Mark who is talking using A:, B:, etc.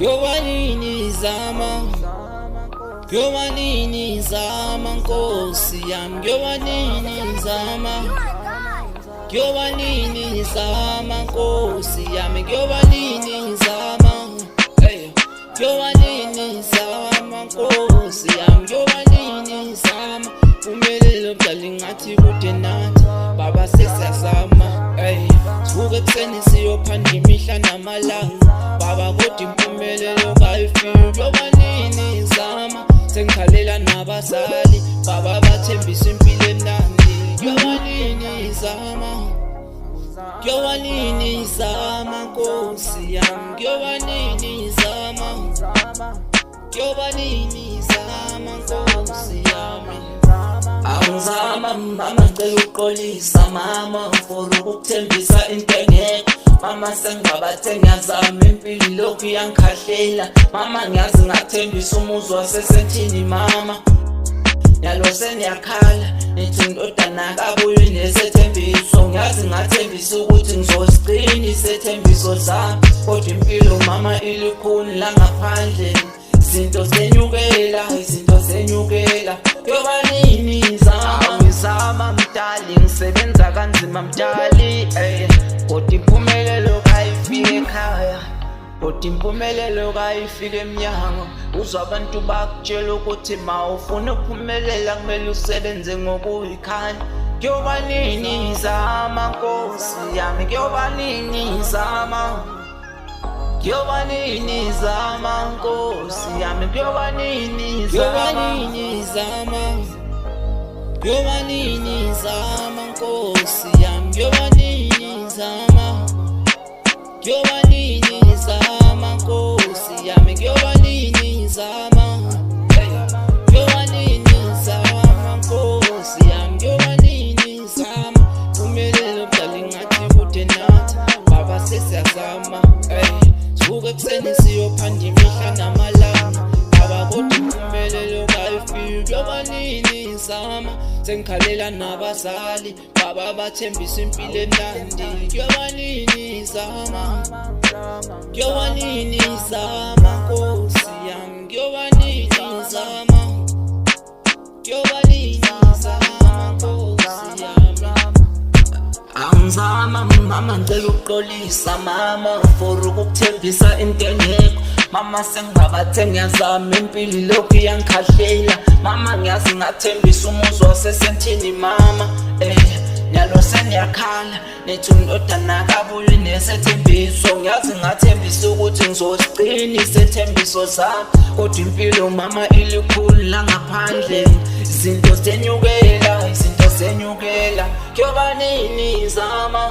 A: Kuyobanini zama, kuyobanini zama Nkosi yami, kuyobanini zama, kuyobanini zama Nkosi yami, kuyobanini zama, kuyobanini zama Nkosi yami, kuyobanini zama. Umelelo mdali ngathi kude nathi baba sesiyazama, sivuka ekuseni siyophanda imihla namalanga baba kodwa impumelelo kayifiki. Kuyobanini zama, sengikhalela nabazali baba bathembisa impilo emnandi. Kuyobanini zama, kuyobanini zama Nkosi yami, kuyobanini zama, kuyobanini zama Nkosi yami. Angizama mama ngicela ukuqolisa mama for ukukuthembisa into engekho mama, sengibabathe ngiyazama impilo lokhu iyangikhahlela mama, ngiyazi ngathembisa umuzi wasesethini mama, yalo seniyakhala nithi indodana kabuyi nesethembiso. Ngiyazi ngathembisa ukuthi ngizosigcina isethembiso sami, kodwa impilo mama ilikhuni la ngaphandle, izinto zenyukela, izinto zenyukela. Kuyobanini zama, ngizama mdali, ngisebenza kanzima mdali, kodwa impumelelo kayifike ekhaya, kodwa impumelelo kayifike emnyango. Uzwa abantu bakutshela ukuthi ma ufuna ukuphumelela kumele usebenze ngokuy'khanda. Kuyobanini zama Nkosi yami, kuyobanini zama, kuyobanini zama Nkosi yami, kuyobanini zama, kuyobanini zama Nkosi yami, kuyobanini zama, kuyobanini zama Nkosi yami, kuyobanini zama, kuyobanini zama Nkosi yami, kuyobanini zama. Umelelo mdali ngathi kude nathi baba sesiyazama, sivuka ekuseni siyophanda imihla namalanga baba kodwa impumelelo kayifiki. Kuyobanini zama, sengikhalela nabazali baba bathembisa impilo emnandi. Kuyobanini zama, kuyobanini zama Nkosi yami, kuyobanini zama, kuyobanini zama Nkosi yami. Angizama mama ngicela ukuqolisa mama for ukukuthembisa into engekho mama, sengibabathe ngiyazama impilo lokhu iyangikhahlela mama, ngiyazi ngathembisa umuzi wasesethini mama, nyalo seniyakhala nithi indodana kabuyi nesethembiso. Ngiyazi ngathembisa ukuthi ngizosigcina isethembiso sami, kodwa impilo mama ilikhulu la ngaphandle, izinto zenyukela, izinto zenyukela. Kuyobanini zama,